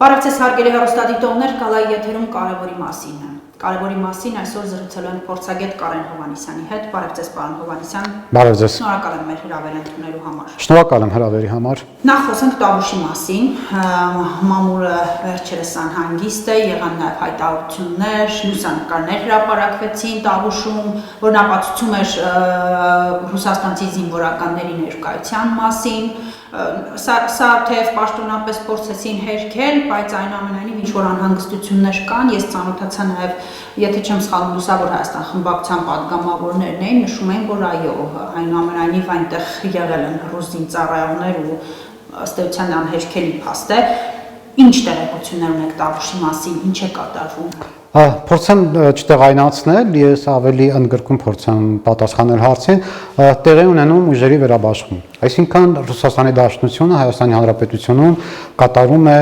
Բարևձեզ հարգելի հեռուստադիտողներ, կալայի եթերում կարևորի մասին է։ Կարևորի մասին այսօր զրուցելու ենք փորձագետ Կարեն Հովհաննիսյանի հետ։ Բարևձեզ, պարոն Հովհաննիսյան։ Բարևձեզ։ Շնորհակալ եմ մեր հրավերը ընդունելու համար։ Շնորհակալ եմ հրավերի համար։ Նախ խոսենք Տավուշի մասին։ Մամուլը վերջերս անհանգիստ է, եղան նաև հայտարարություններ, լուսանկարներ հրապարակվեցին Տավուշում, որն ապացուցում էր ռուսաստանցի զինվորականների ներկայության մասին։ Սա թեև պաշտոնապես փորձեցին հերքել, բայց այնուամենայնիվ ինչ որ անհանգստություններ կան, ես ծանոթացա նաև, եթե չեմ սխալվում, Լուսավոր Հայաստան խմբակցության падգամավորներն էին, նշում են, որ այո, այնուամենայնիվ այնտեղ եղել են ռուս զինծառայողներ ու ըստ էության անհերքելի փաստ է։ Ինչ տեղեկություններ ունեք Տավուշի մասին, ինչ է կատարվում։ Փորձեմ չտեղայնացնել, ես ավելի ընդգրկում փորձեմ պատասխանել հարցին, տեղի ունենում ուժերի վերաբաշխում։ Այսինքն Ռուսաստանի Դաշնությունը Հայաստանի Հանրապետությունում կատարում է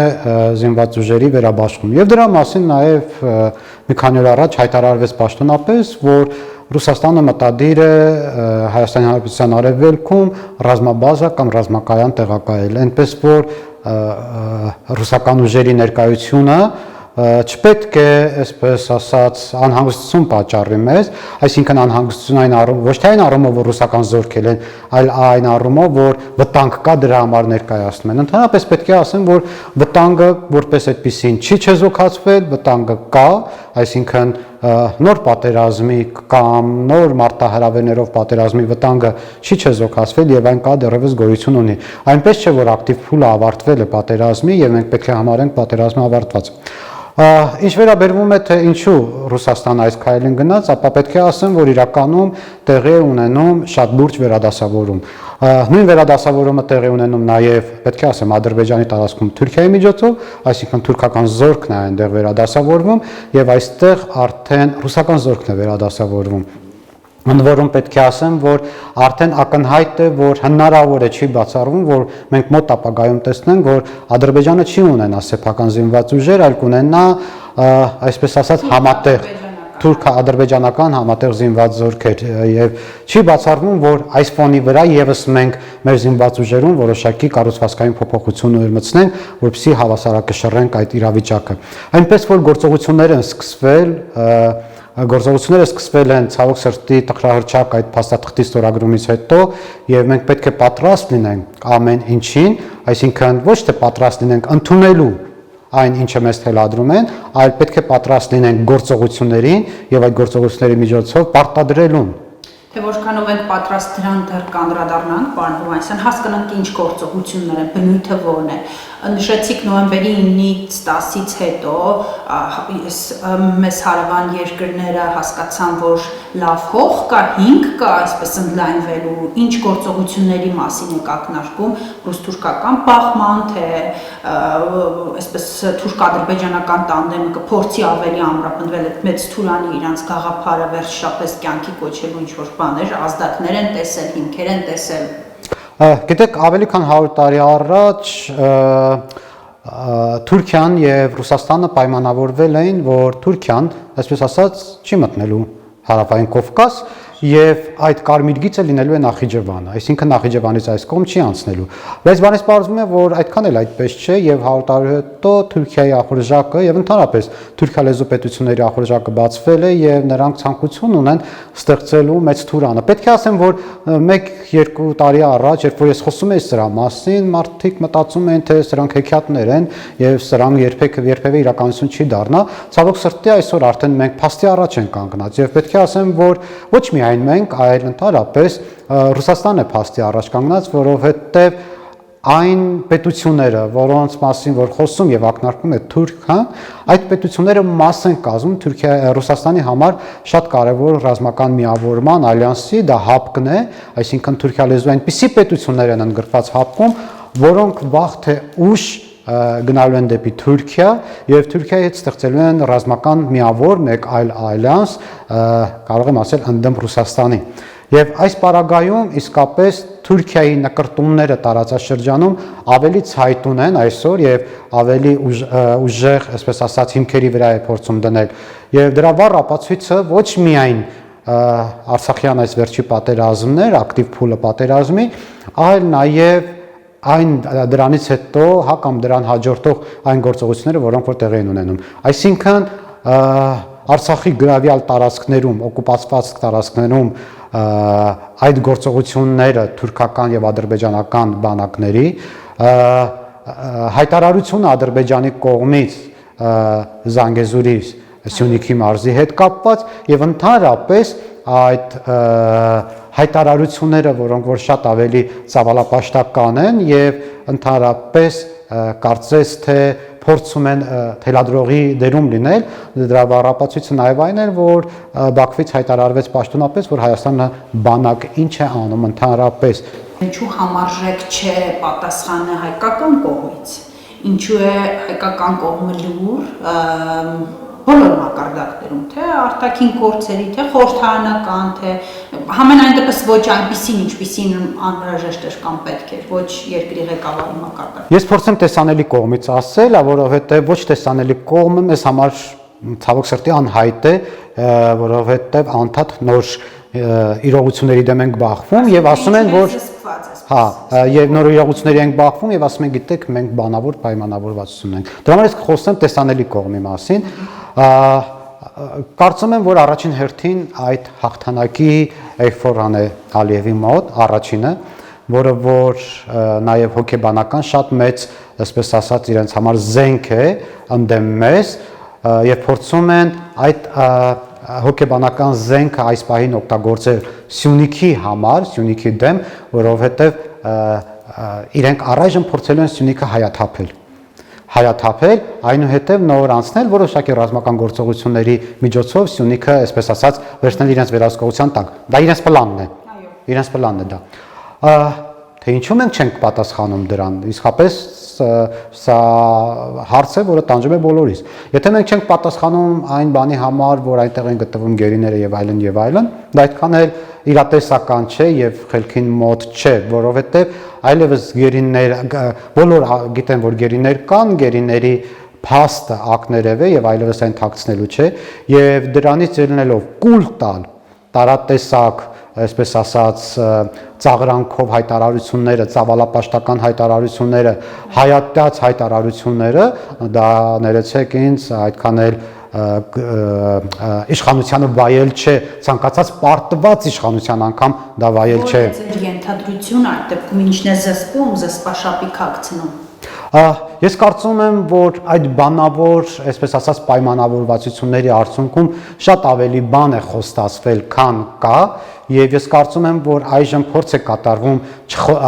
զինված ուժերի վերաբաշխում։ Եվ դրա մասին նաև մի քանի օր առաջ հայտարարվեց պաշտոնապես, որ Ռուսաստանը մտադիր է Հայաստանի Հանրապետության արևելքում ռազմաբազա կամ ռազմակայան տեղակայել, այնպես որ ռուսական ուժերի ներկայությունը չպետք է, այսպես ասած, անհանգստություն պատճառի մեզ, այսինքն անհանգստություն այն առումով, ոչ թե այն առումով, որ ռուսական զորքեր են, այլ այն առումով, որ վտանգ կա դրա համար ներկայացնում են։ Ընդհանրապես պետք է ասեմ, որ վտանգը որպես այդպեսին չի չեզոքացվել, վտանգը կա, այսինքն նոր պատերազմի կամ նոր մարտահրավերներով պատերազմի վտանգը չի չեզոքացվել եւ այն կա դեռևս գոյություն ունի։ Այնպես չէ, որ ակտիվ փուլը ավարտվել է պատերազմի եւ մենք պետք է համարենք պատերազմը ավարտված։ Ինչ վերաբերվում է թե ինչու Ռուսաստանը այս քայլին գնաց, ապա պետք է ասեմ, որ իրականում տեղի է ունենում շատ լուրջ վերադասավորում։ Նույն վերադասավորումը տեղի ունենում նաև, պետք է ասեմ, Ադրբեջանի տարածքում Թուրքիայի միջոցով, այսինքն թուրքական զորքն է այնտեղ վերադասավորվում եւ այստեղ արդեն ռուսական զորքն է վերադասավորվում։ Ընդ որում պետք է ասեմ, որ արդեն ակնհայտ է, որ հնարավոր է չի բացառվում, որ մենք մոտ ապագայում տեսնենք, որ Ադրբեջանը չի ունենա սեփական զինված ուժեր, այլ կունենա, այսպես ասած, համատեղ թուրք-ադրբեջանական համատեղ զինված զորքեր եւ չի բացառվում, որ այս ֆոնի վրա եւս մենք մեր զինված ուժերում որոշակի կառուցվածքային փոփոխություններ մտցնենք, որպեսզի հավասարակշռենք այդ իրավիճակը։ Այնպես որ գործողությունները սկսվել են ցավոք սրտի տխրահրճակ այդ փաստաթղթի ստորագրումից հետո եւ մենք պետք է պատրաստ լինենք ամեն ինչին, այսինքն ոչ թե պատրաստ լինենք ընդունելու այն ինչը մեզ թելադրում են, այլ պետք է պատրաստ լինենք գործողություններին եւ այդ գործողությունների միջոցով պարտադրելուն։ Թե որքանով ենք պատրաստ դրան դեռ կանդրադառնանք, պարոն Հովհաննիսյան, հասկանանք ինչ գործողություններ են, բնույթը որն է։ Նշեցիք նոյեմբերի 9-ից 10-ից հետո մեզ հարևան երկրները հասկացան, որ լավ հող կա, հիմք կա, այսպես ընդլայնվելու, ինչ գործողությունների մասին եք ակնարկում, ռուս-թուրքական բախման, թե այսպես թուրք-ադրբեջանական տանդեմը կփորձի ավելի ամրապնդվել այդ մեծ թուրանի իրանց գաղափարը վերջապես կյանքի կոչելու ինչ-որ բաներ, ազդակներ են տեսել, հիմքեր են տեսել։ Գիտեք, ավելի քան 100 տարի առաջ Թուրքիան եւ Ռուսաստանը պայմանավորվել էին, որ Թուրքիան, այսպես ասած, չի մտնելու Հարավային Կովկաս եւ այդ կարմիր գիծը լինելու է Նախիջևանը, այսինքն Նախիջևանից այս կողմ չի անցնելու։ Բայց բանից պարզվում է, որ այդքան էլ այդպես չէ եւ 100 տարի հետո Թուրքիայի ախորժակը եւ ընդհանրապես թուրքալեզու պետությունների ախորժակը բացվել է եւ նրանք ցանկություն ունեն ստեղծելու մեծ թուրանը։ Պետք է ասեմ, որ 1-2 տարի առաջ, երբ որ ես խոսում եի սրա մասին, մարդիկ մտածում են, թե սրանք հեքիաթներ են եւ սրանք երբևէ իրականություն չի դառնա։ Ցավոք սրտի այսօր արդեն մենք փաստի առաջ ենք կանգնած եւ պետք է ասեմ, որ ոչ միայն մենք, այլ ընդհանրապես Ռուսաստանն է փաստի առաջ կանգնած, որովհետեւ այն պետությունները, որոնց մասին որ խոսում եւ ակնարկում է Թուրքիան, այդ պետությունները մաս են կազմում Ռուսաստանի համար շատ կարեւոր ռազմական միավորման ալյանսի, դա ՀԱՊԿ-ն է, այսինքն թուրքալեզու այնպիսի պետություններ են ընդգրկված ՀԱՊԿ-ում, որոնք վաղ թե ուշ գնալու են դեպի Թուրքիա եւ Թուրքիայի հետ ստեղծելու են ռազմական միավոր մեկ այլ ալյանս, կարող եմ ասել ընդդեմ Ռուսաստանի։ Եվ այս պարագայում իսկապես Թուրքիայի նկրտումները տարածաշրջանում ավելի ցայտուն են այսօր եւ ավելի ուժեղ, այսպես ասած, հիմքերի վրա է փորձում դնել։ Եվ դրա վառ ապացույցը ոչ միայն Արցախյան այս վերջի պատերազմներ, ակտիվ փուլը պատերազմի, այլ նաեւ այն դրանից հետո հա կամ դրան հաջորդող այն գործողությունները, որոնք որ տեղի են ունենում։ Այսինքն Արցախի գրավյալ տարածքներում, օկուպացված տարածքներում այդ գործողությունները թուրքական եւ ադրբեջանական բանակների հայտարարությունը Ադրբեջանի կողմից Զանգեզուրի Սյունիքի մարզի հետ կապված եւ ընդհանրապես այդ հայտարարությունները, որոնք որ շատ ավելի ծավալապաշտական են եւ ընդհանրապես կարծես թե փորձում են թելադրողի դերում լինել, դրա բառապացույցը նաեւ այն էր, որ Բաքվից հայտարարվեց պաշտոնապես, որ Հայաստանը բանակ ինչ է անում ընդհանրապես։ Ինչու համարժեք չէ պատասխանը հայկական կողմից, ինչու է հայկական կողմը լուր բոլոր մակարդակներում, թե արտաքին գործերի, թե խորհրդարանական, թե համենայն դեպս ոչ այնպիսին, ինչպիսին անհրաժեշտ էր կամ պետք էր, ոչ երկրի ղեկավարի մակարդակում։ Ես փորձեմ տեսանելի կողմից ասել, որովհետև ոչ տեսանելի կողմը մեզ համար ցավոք սրտի անհայտ է, որովհետև անդադ նոր իրողությունների դեմ ենք բախվում եւ ասում են, որ հա, եւ նոր իրողությունների ենք բախվում եւ ասում են, գիտեք, մենք բանավոր պայմանավորվածություն ենք։ Դրա համար ես կխոսեմ տեսանելի կողմի մասին։ Կարծում եմ, որ առաջին հերթին այդ հաղթանակի էйֆորիան է Ալիևի մոտ, առաջինը, որը որ նաեւ հոգեբանական շատ մեծ, այսպես ասած, իրենց համար զենք է ընդդեմ մեզ եւ փորձում են այդ հոգեբանական զենքը այս պահին օգտագործել Սյունիքի համար, Սյունիքի դեմ, որովհետեւ իրենք առայժմ փորձելու են Սյունիքը հայաթափել, այնուհետև նոր անցնել որոշակի ռազմական գործողությունների միջոցով Սյունիքը, այսպես ասած, վերցնել իրենց վերահսկողության տակ։ Դա իրենց պլանն է։ Իրենց պլանն է դա։ Թե ինչու մենք չենք պատասխանում դրան, իսկապես սա հարց է, որը տանջում է բոլորիս։ Եթե մենք չենք պատասխանում այն բանի համար, որ այնտեղ են գտնվում գերիները եւ այլն, դա այդքան էլ իրատեսական չէ եւ խելքին մոտ չէ, որովհետեւ այլևս գերիներ բոլոր գիտեն, որ գերիներ կան, գերիների փաստը ակներև է եւ այլևս այն թաքցնելու չէ եւ դրանից ելնելով կուլ տալ տարատեսակ, այսպես ասած, ծաղրանքով հայտարարությունները, ծավալապաշտական հայտարարությունները, հայատյաց հայտարարությունները, դա ներեցեք ինձ այդքան էլ իշխանությանը վայել չէ, ցանկացած պարտված իշխանության անգամ դա վայել չէ։ Ձեր ենթադրությունը այդ դեպքում ինչն է զսպում, զսպաշապի քակցնում։ Ես կարծում եմ, որ այդ բանավոր, այսպես ասած, պայմանավորվածությունների արդյունքում շատ ավելի բան է խոստացվել, քան կա, եւ ես կարծում եմ, որ այժմ փորձ է կատարվում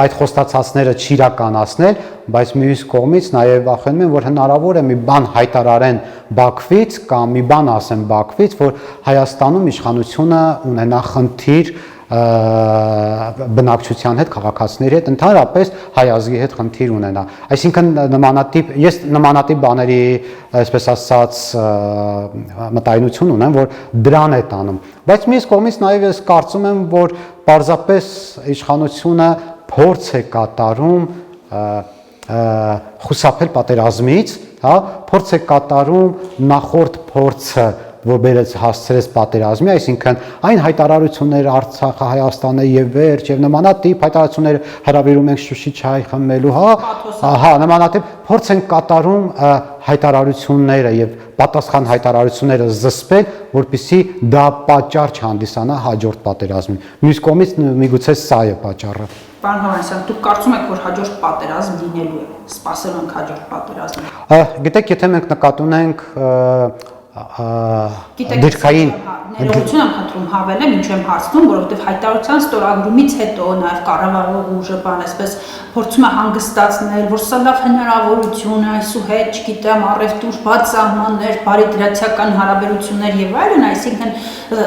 այդ խոստացածները չիրականացնել, բայց մյուս կողմից նաեւ վախենում եմ, որ հնարավոր է մի բան հայտարարեն Բաքվից կամ մի բան ասեն Բաքվից, որ Հայաստանում իշխանությունը ունենա խնդիր բնակչության հետ, քաղաքացիների հետ, ընդհանրապես հայ ազգի հետ խնդիր ունենա։ Այսինքն ես նմանատիպ բաների, այսպես ասած, մտայնություն ունեմ, որ դրան է տանում։ Բայց մյուս կողմից նաև ես կարծում եմ, որ պարզապես իշխանությունը փորձ է կատարում խուսափել պատերազմից, հա, փորձ է կատարում նախորդ փորձը, որ բերեց հասցրեց պատերազմի, այսինքն այն հայտարարությունները Արցախը, Հայաստանը եւ վերջ եւ նմանատիպ հայտարարությունները հրավիրում ենք Շուշի չայ խմելու, հա, նմանատիպ փորձ են կատարում հայտարարությունները եւ պատասխան հայտարարությունները զսպել, որպեսզի դա պատճառ չհանդիսանա հաջորդ պատերազմին։ Մյուս կողմից միգուցե սա է պատճառը։ Պարոն Հովհաննիսյան, դուք կարծում եք, որ հաջորդ պատերազմ լինելու է, սպասելու ենք հաջորդ պատերազմը։ Գիտեք, եթե մենք նկատի ունենք դիրքային ներողություն եմ խնդրում հավելեմ, ինչու եմ հարցնում, որովհետև հայտարարության ստորագրումից հետո նաև կառավարող ուժը բան այսպես փորձում է հանգստացնել, որ սա լավ հնարավորություն է, այսուհետ, չգիտեմ, առևտուր, բաց սահմաններ, բարիդրացիական հարաբերություններ եւ այլն, այսինքն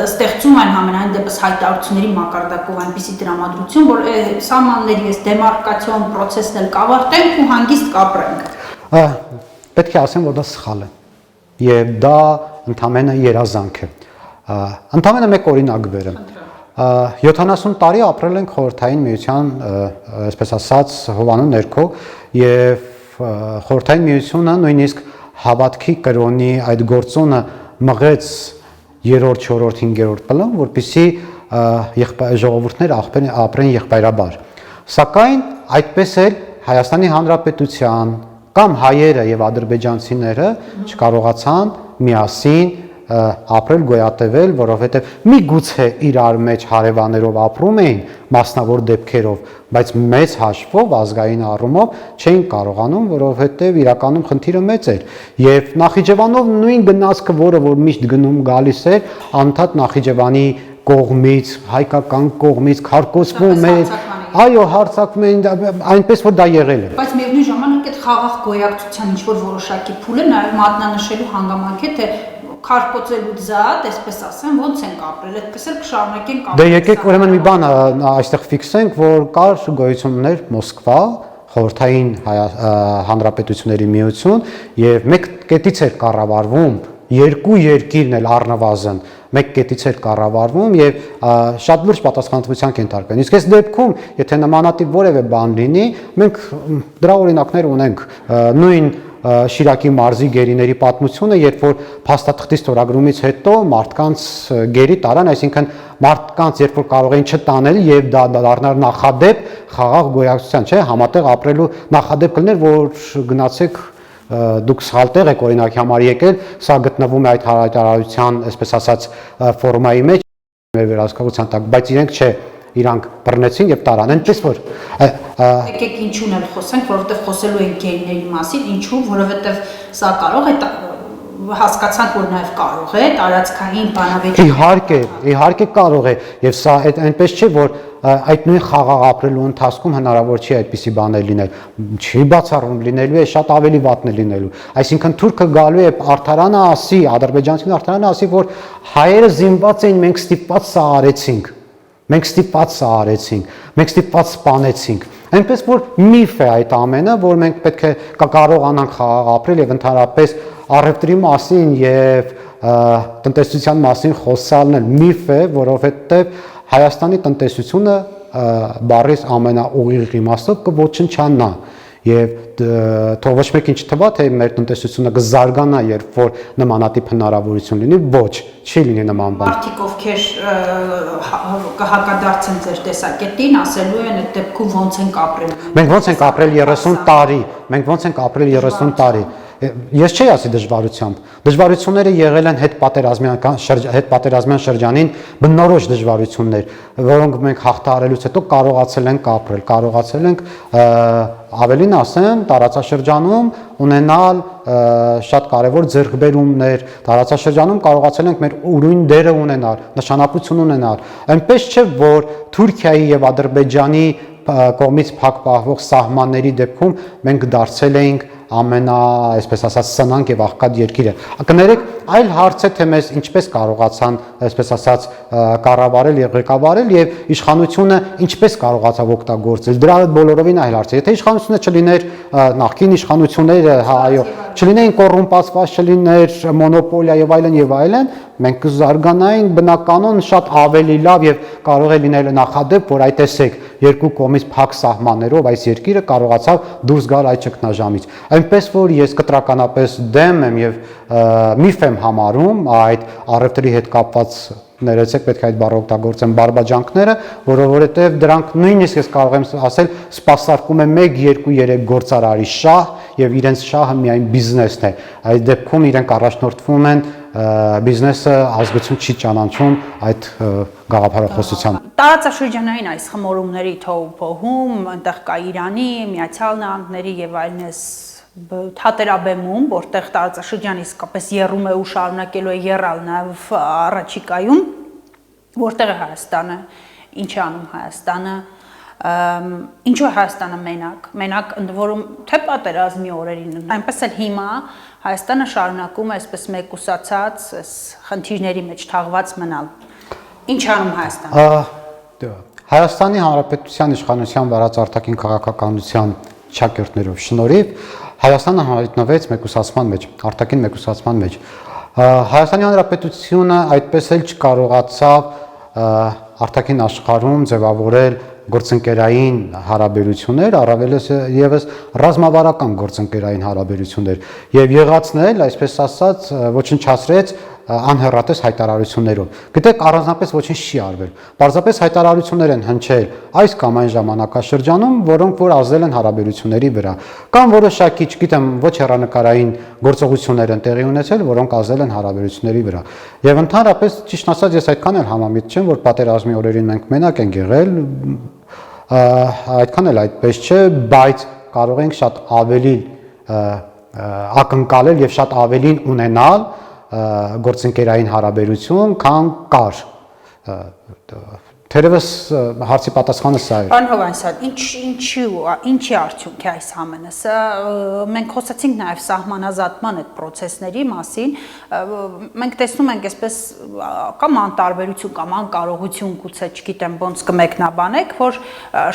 ստեղծում են համենայն դեպս հայտարարությունների մակարդակով այնպիսի տրամադրություն, որ սահմանների այս դեմարկացիոն process-ն էլ կավարտենք ու հանգիստ կապրենք։ Պետք է ասեմ, որ դա սխալ է։ Եվ դա ընդամենը երազանք է։ Ընդամենը մեկ օրինակ բերեմ։ 70 տարի ապրել ենք Խորհրդային Միության, այսպես ասած, հովանու ներքո եւ Խորհրդային Միությունը նույնիսկ հավատքի կրոնի այդ գործոնը մղեց 3-րդ, 4-րդ, 5-րդ պլան, որպեսզի ժողովուրդները ապրեն եղբայրաբար։ Սակայն այդպես էլ Հայաստանի Հանրապետության կամ հայերը եւ ադրբեջանցիները չկարողացան միասին ապրել, գոյատևել, որովհետեւ միգուցե իրար մեջ հարևաներով ապրում էին մասնավոր դեպքերով, բայց մեծ հաշվով ազգային առումով չէին կարողանում, որովհետեւ իրականում խնդիրը մեծ էր եւ Նախիջևանով նույն գնացքը, որը որ միշտ գնում գալիս էր, անդադ Նախիջևանի կողմից, հայկական կողմից քարկոծվում էր, այո, հարձակվում էին, այնպես որ դա եղել է։ Բայց միևնույն ժամանակ այդ խաղաղ գոյակցության ինչ որ որոշակի փուլը նաև մատնանշելու հանգամանք է, թե քարկոծելուց զատ, այսպես ասեմ, ոնց ենք ապրել, այդպես էլ կշարունակենք ապրել։ Դե եկեք ուրեմն մի բան այստեղ ֆիքսենք, որ կար գոյություններ Մոսկվա, խորհրդային հանրապետությունների միություն եւ մեկ կետից էր կառավարվում երկու երկիրն էլ առնվազն մեկ կետից էր կառավարվում եւ շատ լուրջ պատասխանատվության կենթարկվեն։ Իսկ այս դեպքում, եթե նմանատիպ որևէ բան լինի, մենք դրա օրինակներ ունենք նույն Շիրակի մարզի գերիների պատմությունը, երբ որ փաստաթղթի ստորագրումից հետո մարդկանց գերի տարան, այսինքն մարդկանց երբ որ կարող էին չտանել եւ դա դառնար նախադեպ խաղաղ գոյակցության, չէ, համատեղ ապրելու նախադեպ կլներ, որ գնացեք դուք սխալտեղ եք օրինակի համար եկել, սա գտնվում է այդ հայտարարության, այսպես ասած, ֆորմայի մեջ, մեր վերահսկողության տակ, բայց իրենք չէ, իրանք բռնեցին եւ տարան, այնպես որ եկեք ինչու՞ն էլ խոսենք, որովհետեւ խոսելու ենք գեյների մասին, ինչու, որովհետեւ սա կարող է հասկացանք, որ նաև կարող է տարածքային բանավեճ։ Իհարկե կարող է, եւ սա այնպես չէ, որ այդ նույն խաղաղ ապրելու ընթացքում հնարավոր չի այդպիսի բաներ լինել, չի բացառում լինելու է, շատ ավելի վատն է լինելու։ Այսինքն թուրքը գալու է արդարանը ասի, ադրբեջանցին արդարանը ասի, որ հայերը զինված էին, մենք ստիպված սա արեցինք։ Մենք ստիպված սա արեցինք, մենք ստիպված սպանեցինք։ Այնպես որ միֆ է այդ ամենը, որ մենք պետք է կարողանանք խաղաղ ապրել եւ ընդհանրապես առևտրի մասին եւ տնտեսության մասին խոսալն էլ միֆ է, որովհետեւ Հայաստանի տնտեսությունը բառից ամենաուղիղ իմաստով կոչնչանա եւ թող ոչ մեկին չթվա թե մեր տնտեսությունը կզարգանա, երբ որ նմանատիպ հնարավորություն լինի, ոչ, չի լինի նման բան։ Մարդիկ ովքեր կհակադարձեն ձեր տեսակետին, ասելու են այդ դեպքում ոնց ենք ապրել։ Մենք ոնց ենք ապրել 30 տարի, մենք ոնց ենք ապրել 30 տարի։ Ես չի ասի դժվարությամբ։ Դժվարությունները եղել են հետպատերազմյան շրջանին բնորոշ դժվարություններ, որոնք մենք հաղթահարելուց հետո կարողացել ենք ապրել, կարողացել ենք ավելին ասեմ, տարածաշրջանում ունենալ շատ կարևոր ձեռքբերումներ, տարածաշրջանում կարողացել ենք մեր ուրույն դերը ունենալ, նշանակություն ունենալ։ Այնպես չէ, որ Թուրքիայի եւ Ադրբեջանի կողմից փակ պահվող սահմանների դեպքում մենք դարձել էինք այսպես ասած սնանկ եւ աղքատ երկիրը։ Կներեք, այլ հարց է թե մեզ ինչպես կարողացան, այսպես ասած, կառավարել եւ ղեկավարել եւ իշխանությունը ինչպես կարողացավ օգտագործել։ Դրա բոլորովին այլ հարց է։ Եթե իշխանությունը չլիներ նախկին իշխանությունները, հա, այո, չլինեին կոռումպացված, չլիներ մոնոպոլիա եւ այլն, մենք կզարգանայինք բնականon շատ ավելի լավ եւ կարող է լինել նախադեպ, որ այդ տեսեք երկու կողմից փակ սահմաններով այս երկիրը կարողացավ դուրս գալ այդ ճգնաժամից։ Այնպես որ ես կտրականապես դեմ եմ եւ միֆ եմ համարում այդ առևտրի հետ կապված ներեցեք պետք է այդ բառը օգտագործեմ բարբաջանքները, որովհետև դրանք նույնիսկ ես կարող եմ ասել սպասարկում է 1, 2, 3 գործարարի շահ եւ իրենց շահը միայն բիզնեսն է։ Այդ դեպքում իրենք առաջնորդվում են բիզնեսը ազգություն չի ճանաչում այդ գաղափարախոսությամբ։ Տարածաշրջանային այս խմորումների թոփոհում, այնտեղ կա Իրանի, Միացյալ Նահանգների եւ այլնես թատերաբեմում, որտեղ տարածաշրջանը իսկապես եռում է ու շարունակելու է եռալ նաեւ առաջիկայում, որտեղ է Հայաստանը, ինչ է անում Հայաստանը, ինչու է Հայաստանը մենակ ընդ որում թե պատերազմի օրերին, այնպես էլ հիմա Հայաստանը շարունակում է այսպես մեկուսացած այս խնդիրների մեջ թաղված մնալ։ Ինչ անում Հայաստանը։ Հայաստանի Հանրապետության իշխանության վարած արտաքին քաղաքականության ճակերտներով շնորհիվ Հայաստանը հայտնվեց մեկուսացման մեջ, արտաքին մեկուսացման մեջ։ Հայաստանի Հանրապետությունը այդպես էլ չկարողացավ արտաքին աշխարհում ձևավորել գործընկերային հարաբերություններ, առավելս եւս ռազմավարական գործընկերային հարաբերություններ եւ եղածնել, այսպես ասած, ոչնչացրեց անհեռատես հայտարարություններով։ Գիտեք, առանձնապես ոչինչ չի արվել։ Պարզապես հայտարարություններ են հնչել այս կամ այն ժամանակաշրջանում, որոնք որ ազդել են հարաբերությունների վրա, կամ որոշակի, չգիտեմ, ոչ հեռանկարային գործողություններ են տեղի ունեցել, որոնք ազդել են հարաբերությունների վրա։ Եվ ընդհանրապես, ճիշտ ասած, ես այդքան էլ համամիտ չեմ, որ պատերազմի օրերին մենք մենակ ենք եղել, այդքան էլ այդպես չէ, բայց կարող ենք շատ ավելի ակնկալել եւ շատ ավելին ունենալ գործընկերային հարաբերություն, քան կար։ Թերևս հարցի պատասխանը սա է։ Պարոն Հովհաննիսյան, ինչի արդյունք է այս ամենը։ Սա մենք խոսացինք նաև սահմանազատման այդ process-ների մասին։ Մենք տեսնում ենք այսպես կամ անտարբերություն կամ անկարողություն գուցե, չգիտեմ, ոնց կմեկնաբանեք, որ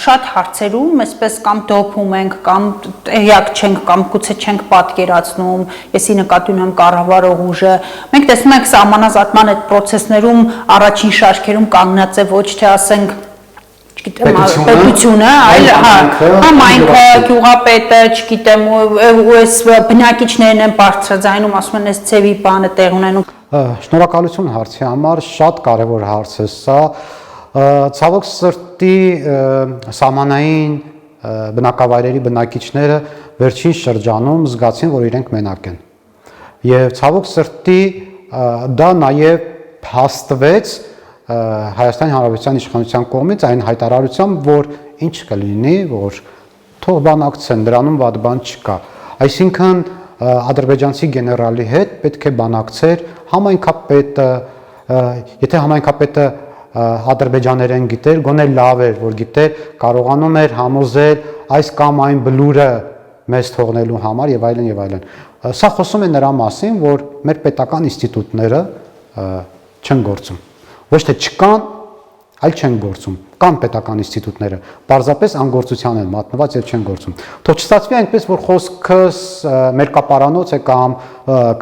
շատ հարցերում այսպես կամ դոփում ենք, կամ տեղյակ չենք, կամ գուցե չենք պատկերացնում, եսի նկատի ունեմ կառավարող ուժը։ Մենք տեսնում ենք սահմանազատման այդ process-ներում առաջին շարքերում կանգնած է ոչ թե ասենք, չգիտեմ, պետությունը, այլ համայնքը, գյուղապետը, չգիտեմ, ու այս բնակիչներն են բարձրաձայնում, ասում են, այս ծևի բանը տեղ ունենում։ Շնորհակալություն հարցի համար, շատ կարևոր հարց է սա։ Ցավոք սրտի սահմանային բնակավայրերի բնակիչները վերջին շրջանում զգացին, որ իրենք մենակ են։ Եվ ցավոք սրտի դա նաև հաստվեց Հայաստանի Հանրապետության իշխանության կողմից այն հայտարարությամբ, որ ինչ կլինի, որ թող բանակցեն, դրանում վատ բան չկա։ Այսինքն ադրբեջանցի գեներալի հետ պետք է բանակցեր համայնքապետը, եթե համայնքապետը ադրբեջաներեն գիտեր, գոնե լավ էր, որ գիտեր, կարողանում էր համոզել այս կամ այն բլուրը մեզ թողնելու համար եւ այլն եւ այլն։ Սա խոսում է նրա մասին, որ մեր պետական ինստիտուտները չեն գործում։ Ոչ թե չկան, այլ չեն գործում, կան պետական ինստիտուտները, պարզապես անգործության են մատնված եւ չեն գործում։ Թող չստացվի այնպես, որ խոսքս մերկապարանոց է կամ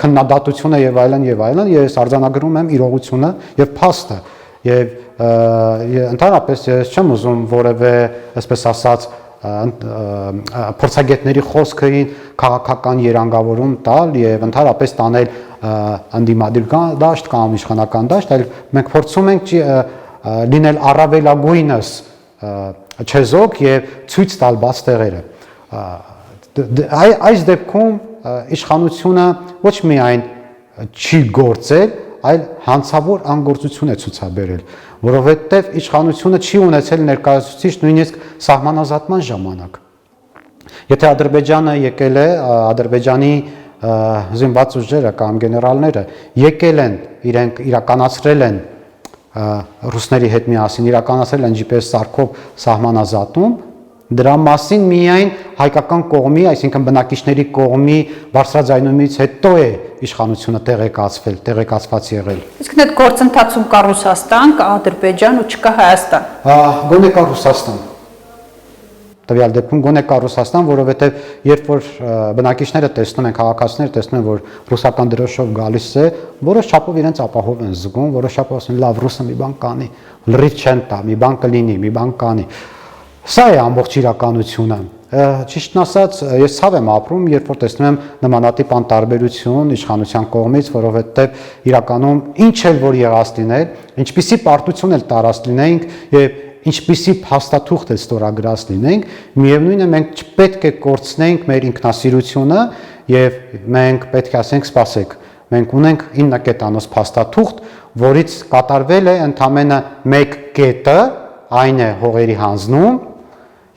քննադատություն է եւ այլն, ես արձանագրում եմ իրողությունը եւ փաստը եւ ընդհանրապես ես չեմ ուզում որևէ, այսպես ասած, փորձագետների խոսքերին քաղաքական երանգավորում տալ եւ ընդհանրապես տանել անդիմադիր դաշտ կամ իշխանական դաշտ, այլ մենք փորձում ենք լինել առավելագույնս չեզոք եւ ցույց տալ բաց տեղերը։ Այս դեպքում իշխանությունը ոչ միայն չի գործել, այլ հանցավոր անգործություն է ցուցաբերել, որովհետև իշխանությունը չի ունեցել ներկայացուցիչ նույնիսկ սահմանազատման ժամանակ։ Եթե Ադրբեջանը եկել է, Ադրբեջանի զինված ուժերը կամ գեներալները եկել են, իրենք իրականացրել են ռուսների հետ միասին, իրականացրել են GPS սարքով սահմանազատում, դրա մասին միայն հայկական կողմի, այսինքն բնակիչների կողմի բարձրաձայնումից հետո է իշխանությունը տեղեկացված եղել։ Իսկ այդ գործընթացում կա Ռուսաստան, կա Ադրբեջան ու չկա Հայաստան։ Գոնե կա Ռուսաստան։ Տվյալ դեպքում գոնե կա Ռուսաստան, որովհետև երբ որ բնակիչները տեսնում են, քաղաքացիները տեսնում են, որ ռուսական դրոշով գալիս է, որոշ չափով իրենց ապահով են զգում, որոշ չափով ասում են, լավ, ռուսը մի բան կանի, լրիվ չեն տա, մի բան կլինի, մի բան կանի։ Սա է ամբողջ իրականությունը։ Ճիշտն ասած, ես ցավ եմ ապրում, երբ որ տեսնում եմ նմանատիպ անտարբերություն իշխանության կողմից, որովհետև իրականում ինչ էլ որ եղած լիներ, ինչպիսի պարտություն էլ տարած լինեինք եւ ինչպիսի փաստաթուղթ էլ ստորագրած լինենք, միևնույնն է մենք չպետք է կորցնենք մեր ինքնասիրությունը եւ մենք պետք է ասենք սպասեք։ Մենք ունենք 9 կետանոց փաստաթուղթ, որից կատարվել է ընդամենը 1 կետը, այն է հողերի հանձնում,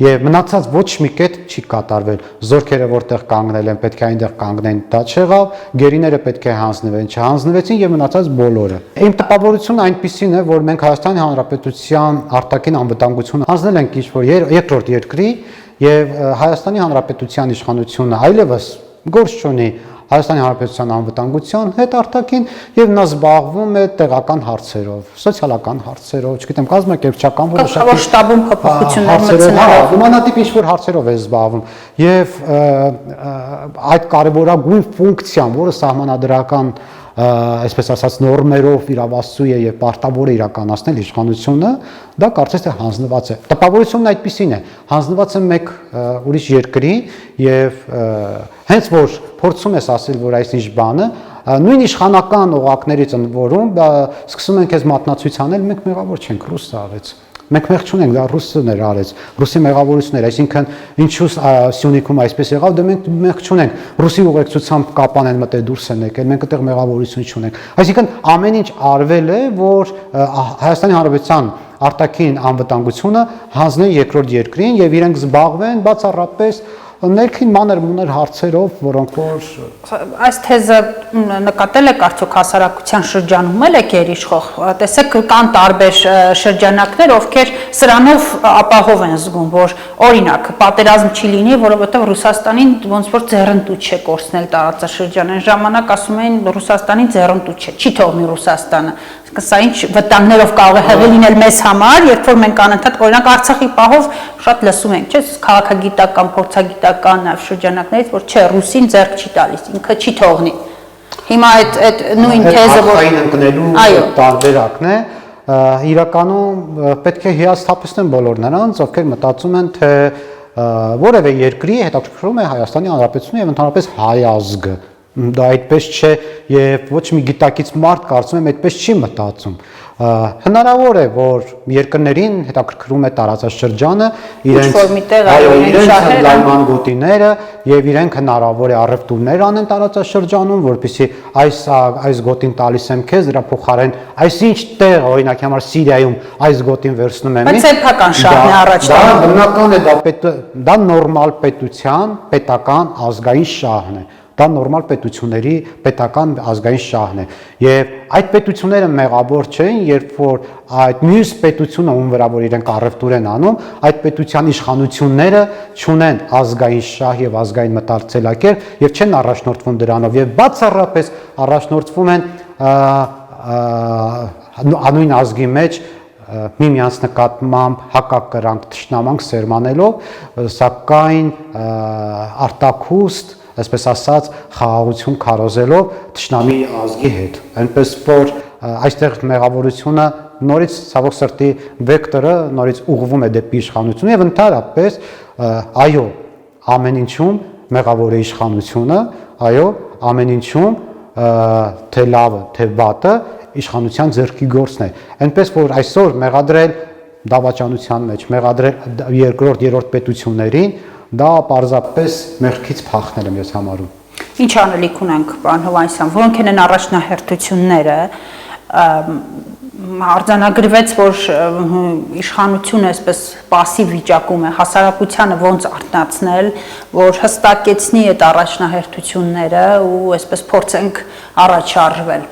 եւ մնացած ոչ մի կետ չի կատարվել։ Զորքերը որտեղ կանգնել են, պետք է այնտեղ կանգնեն, դա չեղավ, գերիները պետք է հանձնվեն, չհանձնվեցին եւ մնացած բոլորը։ Իմ տպավորությունը այնպիսին է, որ մենք Հայաստանի Հանրապետության արտաքին անվտանգությունը հանձնել ենք ինչ-որ երկրորդ երկրի եւ Հայաստանի Հանրապետության իշխանությունը այլևս գործ չունի Հայաստանի Հանրապետության անվտանգության հետ արտաքին եւ նա զբաղվում է տեղական հարցերով, սոցիալական հարցերով, չգիտեմ, կազմակերպչական որոշակի շտաբում փոփոխություններ մտցնելով, նմանատիպ ինչ-որ հարցերով է զբաղվում եւ այդ կարեւորագույն ֆունկցիան, որը սահմանադրական այսպես ասած նորմերով իրավասու է եւ պարտավոր է իրականացնել իշխանությունը, դա կարծես թե հանձնված է։ Տպավորությունն այդպեսին է, հանձնված է մեկ ուրիշ երկրի եւ հենց որ փորձում ես ասել, որ այս ինչ բանը, նույն իշխանական օղակներից ընդ որում սկսում են քեզ մատնացույց անել, մենք մեղավոր չենք, ռուսը արեց։ Մենք մեղ չունենք, դա ռուսներ արեց, ռուսի մեղավորություններ, այսինքն ինչու Սյունիքում այսպես եղավ, դե մենք մեղ չունենք, ռուսի ուղեկցությամբ կապան են մտել դուրս են եկել, մենք այդտեղ մեղավորություն չունենք։ Այսինքն ամեն ինչ արվել է, որ Հայաստանի Հանրապետության արտաքին անվտանգությունը հանձնել երկրորդ երկրին եւ իրենք զբաղվեն բացառապես ներքին մանր-մունր հարցերով, որոնք որ այս թեզը նկատել եք արդյոք հասարակության շրջանում էլ եք երիշխող, տեսեք կան տարբեր շրջանակներ, ովքեր սրանով ապահով են զգում, որ օրինակ պատերազմ չի լինի, որովհետև Ռուսաստանին ոնց որ ձեռնտու չէ կորցնել տարածաշրջան, այն ժամանակ ասում էին Ռուսաստանին ձեռնտու չէ, չի թողնի Ռուսաստանը, սա ինչ վտանգներով կարող է հեղի լինել մեզ համար, երբ որ մենք անընդհատ օրինակ Արցախի պահով շատ լսում ենք, չէ՞, քաղաքագիտական, փորձագիտական շրջանակներից, որ չէ, ռուսին ձեռք չի տալիս, ինքը չի թողնի։ Հիմա այդ նույն թեզը, որ այն ընկնելու տարբերակն է, իրականում պետք է հիասթափեցնեն բոլոր նրանց, ովքեր մտածում են, թե որևէ երկրի հետաքրքրում է Հայաստանի Հանրապետությունը եւ ընդհանրապես հայ ազգը։ Դա այդպես չէ եւ ոչ մի գիտակից մարդ կարծում եմ այդպես չի մտածում։ Հնարավոր է, որ երկրներին հետաքրքրում է տարածաշրջանը, իրենց լայման գոտիները եւ իրենք հնարավոր է առևտուրներ անեն տարածաշրջանում, որպեսզի այս գոտին տալիս եմ քեզ, դրա փոխարեն այսինչ տեղ, օրինակ համար Սիրիայում այս գոտին վերցնում եմ։ Բայց սեփական շահն է առաջ տանում։ Դա բնական է, դա նորմալ պետության պետական ազգային շահն է։ Դա նորմալ պետությունների պետական ազգային շահն է եւ այդ պետությունները մեղավոր չեն, երբ որ այդ մյուս պետությունը ում վրա որ իրենք առևտուր են անում, այդ պետության իշխանությունները չունեն ազգային շահ եւ ազգային մտածելակերպ եւ չեն առաջնորդվում դրանով եւ բացառապես առաջնորդվում են անույն ազգի մեջ միմյանց նկատմամբ հակակրանք թշնամանք սերմանելով, սակայն արտաքուստ այսպես ասած խաղաղություն քարոզելով թշնամի ազգի հետ այնպես որ այստեղ մեղավորությունը նորից ցավոք սրտի վեկտորը նորից ուղղվում է դեպի իշխանությունը եւ ընդհանրապես այո ամեն ինչում մեղավոր է իշխանությունը այո ամեն ինչում թե լավը թե վատը իշխանության ձեռքի գործն է այնպես որ այսօր մեղադրել դավաճանության մեջ մեղադրել երկրորդ երրորդ պետություններին դա պարզապես մեղքից փախնել եմ ես համարում։ Ինչ անելիք ունենք, պարոն Հովհաննիսյան, որոնք են առաջնահերթությունները, արձանագրվեց, որ իշխանությունը այսպես пассив վիճակում է, հասարակությանը ոնց արթնացնել, որ հստակեցնի այդ առաջնահերթությունները ու այսպես փորձենք առաջ շարժվել։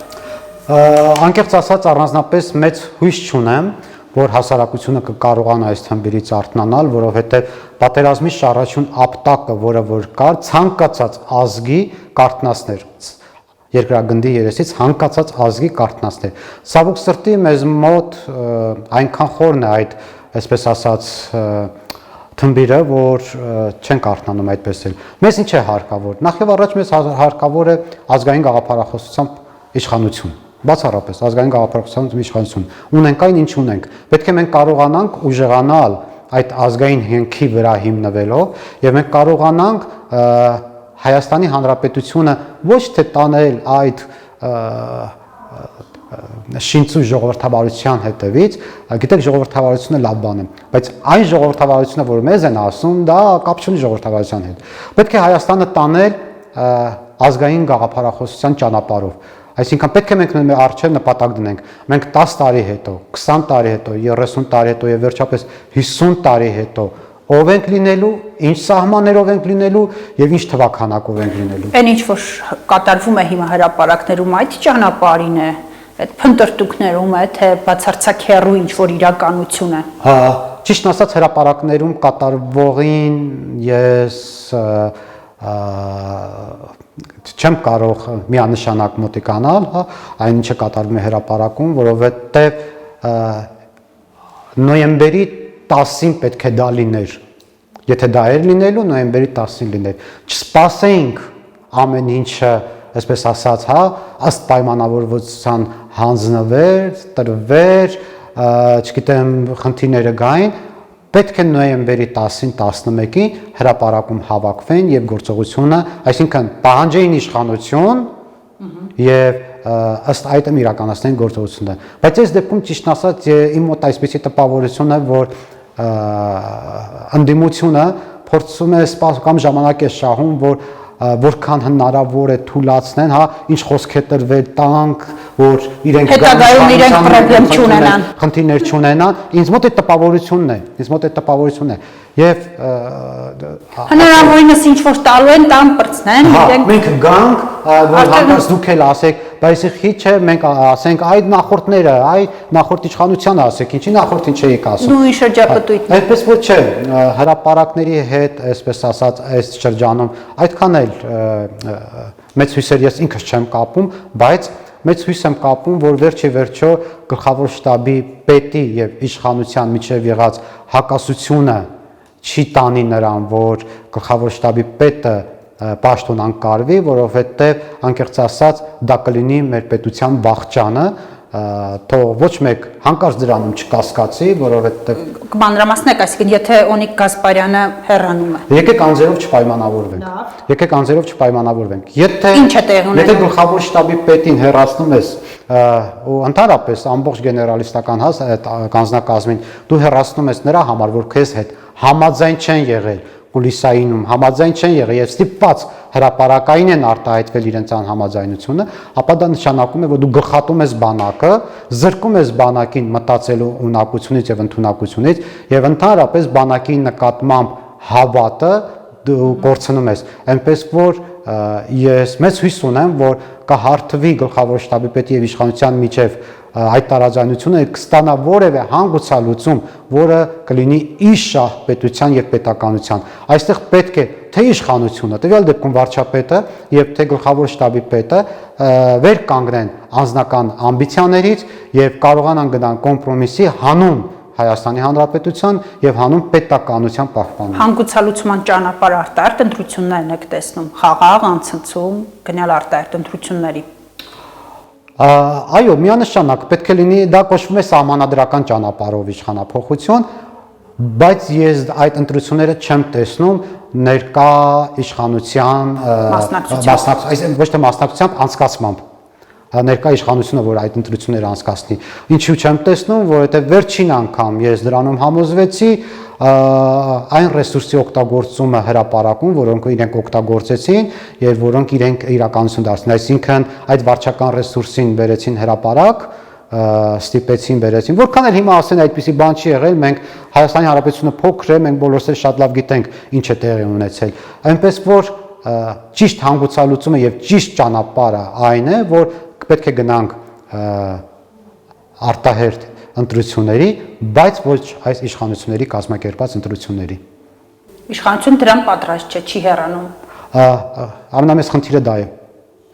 Անկեղծ ասած առանձնապես մեծ հույս չունեմ, որ հասարակությունը կկարողանա այս թմբիրից արթնանալ, որովհետև պատերազմի առաջին ապտակը, որը որ կար, ցանկացած ազգի կարթնացներ, երկրագնդի երեսից ցանկացած ազգի կարթնացներ։ Ցավոք սրտի մեզ մոտ այնքան խորն է այդ, այսպես ասած, թմբիրը, որ չենք արթնանում այդպես էլ։ Մեզ ինչ է հարկավոր։ Նախ եւ առաջ մեզ հարկավոր է ազգային գաղափարախոսությամբ իշխանություն։ Բացառապես ազգային գաղափարախոսությամբ իշխանություն ունենք այն ինչ ունենք պետք է մենք կարողանանք ուժեղանալ այդ ազգային հենքի վրա հիմնվելով եւ մենք կարողանանք Հայաստանի Հանրապետությունը ոչ թե տանել այդ շինծու ժողովրդավարության հետևից, գիտեք ժողովրդավարությունը լավ բան է, բայց այն ժողովրդավարությունը, որ մեզ են ասում, դա կապ չունի ժողովրդավարության հետ։ Պետք է Հայաստանը տանել ազգային գաղափարախոսության ճանապարհով։ Այսինքն պետք է մենք առջև նպատակ դնենք։ Մենք 10 տարի հետո, 20 տարի հետո, 30 տարի հետո եւ վերջապես 50 տարի հետո ով ենք լինելու, ինչ սահմաններով ենք լինելու եւ ինչ թվականակով ենք լինելու։ Այն ինչ որ կատարվում է հիմա հրապարակներում այդ ճանապարհին է, այդ փնտրտուքներում է, թե բացարձակ հեռու ինչ որ իրականություն է։ Հա, ճիշտ ասած հրապարակներում կատարվողին ես չեմ կարող միանշանակ մոտիկանալ, հա, այն ինչը կատարվում է հրապարակում, որովհետև նոյեմբերի 10-ին պետք է դա լիներ։ Եթե դա էր լինելու, նոյեմբերի 10-ին լիներ։ Չսպասեինք ամեն ինչը, այսպես ասած, հա, ըստ պայմանավորվածության հանձնվեր, տրվեր, չգիտեմ, խնդիրները գային, պետք է նոյեմբերի 10-ին 11-ին հրապարակում հավաքվեն եւ գործողությունը, այսինքն պահանջեին իշխանություն, եւ ըստ այդմ իրականացնեն գործողությունները։ Բայց այս դեպքում ճիշտ ասած իմ մոտ այսպեսի տպավորություն է, որ ընդդիմությունը փորձում է կամ ժամանակ է շահում, որ որքան հնարավոր է թույլատնեն, հա, ինչ խոսք է տրվել տանք, որ իրենք հետագայում իրենք պրոբլեմ չունենան, խնդիրներ չունենան, ինձ մոտ է տպավորությունն է, եւ հնարավորինս ինչ որ տալու են տան բրցնեն, իրենք մենք գանք, որ հանկարծ դուք էլ ասեք, բայց ի չէ, մենք ասենք այդ նախորդները, նախորդ իշխանությանը ասեք, ինչի նախորդին չէիք ասում։ Նույն շրջապտույտն։ Այդպես որ չէ, հրապարակների հետ, այսպես ասած, այս շրջանում այդքան էլ մեծ հույսեր ես ինքս չեմ կապում, բայց մեծ հույս եմ կապում, որ վերջիվերջո գլխավոր շտաբի պետի եւ իշխանության միջև եղած հակասությունը չի տանի նրան, որ գլխավոր շտաբի պետը պաշտոն անկարվի, որովհետեւ անկեղծ ասած դա կլինի մեր պետության վախճանը, թող ոչ մեկ հանկարծ դրանում չկասկածի, որովհետեւ կմանրամասնեք, այսինքն եթե Օնիկ Գասպարյանը հեռանում է։ Եկեք անձերով չպայմանավորվենք։ Եթե գլխավոր շտաբի պետին հեռացնում ես ու ընդհանրապես ամբողջ գեներալիստական կանձնակազմին դու հեռացնում ես նրա համար, որ քեզ հետ համաձայն չեն եղել կուլիսայինում, համաձայն չեն եղել եւ ստիպված հրապարակային են արտահայտվել իրենց անհամաձայնությունը, ապա դա նշանակում է, որ դու գլխատում ես բանակը, զրկում ես բանակին մտածելու ունակությունից եւ ընդունակությունից եւ ընդհանրապես բանակի նկատմամբ հավատը դու կորցնում ես, այնպես որ ես մեծ հույս ունեմ, որ կհարթվի գլխավոր շտաբի պետի եւ իշխանության միջև այդ տարաձայնությունը կստանա որևէ հանգուցալուծում, որը կլինի իշահ պետության եւ պետականության։ Այստեղ պետք է թե իշխանությունը, տվյալ դեպքում վարչապետը եւ թե գլխավոր շտաբի պետը վեր կանգնեն անձնական ամբիցիաներից եւ կարողանան գնալ կոմպրոմիսի հանուն Հայաստանի Հանրապետության եւ հանուն պետականության պահպանման։ Հանգուցալուծման ճանապարհ արտահերտ ընտրություններն եք տեսնում, խաղաղ անցնցում գնալ արտահերտ ընտրությունների։ Այո, միանշանակ պետք է լինի, դա կոչվում է սահմանադրական ճանապարհով իշխանափոխություն, բայց ես այդ ընտրությունները չեմ տեսնում ներկա իշխանության մասնակցությամբ, ոչ թե մասնակցությամբ, անցկացմամբ։ Ներկա իշխանությունը, որ այդ ընտրությունները անցկացնի։ Ինչու չեմ տեսնում, որովհետև վերջին անգամ ես դրանում համոզվեցի այն ռեսուրսի օգտագործումը հրապարակում, որոնք իրենք օգտագործեցին եւ որոնք իրենք իրականություն դարձին, այսինքն այդ վարչական ռեսուրսին բերեցին հրապարակ, ստիպեցին բերեցին, որքան էլ հիմա ասեն այդպիսի բան չի եղել, մենք Հայաստանի Հանրապետությունը փոքր է, մենք բոլորս էլ շատ լավ գիտենք ինչ է տեղի ունեցել, այնպես որ ճիշտ հանգուցալուծումը եւ ճիշտ ճանապարհը այն է, որ պետք է գնանք արտահերթ ընտրությունների, բայց ոչ այս իշխանությունների կազմակերպած ընտրությունների։ Իշխանությունը դրան պատրաստ չէ, չի հեռանում։ Ամենամեծ խնդիրը դա է։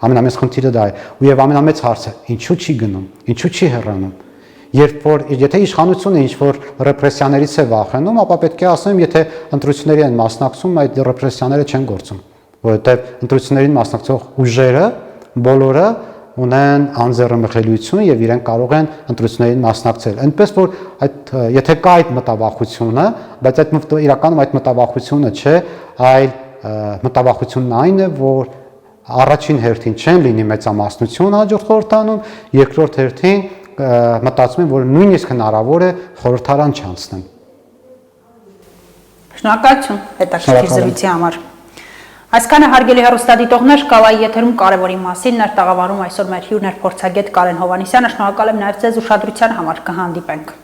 Ամենամեծ խնդիրը դա է։ Եվ ամենամեծ հարցը, ինչու չի գնում, ինչու չի հեռանում։ Երբ որ եթե իշխանությունը ինչ որ ռեպրեսիաներից է վախենում, ապա պետք է ասեմ, եթե ընտրությունների են մասնակցում, այդ ռեպրեսիաները չեն գործում, որովհետև ընտրություններին մասնակցող ուժերը բոլորը ունեն անձեռնմխելիություն եւ իրենք կարող են ընտրություններին մասնակցել։ Այնպես որ այդ եթե կա այդ մտավախությունը, բայց այդ իրականում այդ մտավախությունը չէ, այլ մտավախությունն այն է, որ առաջին հերթին չեն լինի մեծամասնություն հաջորդ խորհրդանում, երկրորդ հերթին մտածում են, որ նույնիսկ հնարավոր է խորհրդարան չանցնեն։ Շնորհակալություն հետաքրքիր զրույցի համար։ Այսքանը հարգելի հեռուստադիտողներ, Կալայի եթերում կարևորի մասին ներտաղավարում այսօր մեր հյուրն էր փորձագետ Կարեն Հովհաննիսյանը։ Շնորհակալ եմ նաև ձեզ ուշադրության համար, կհանդիպենք։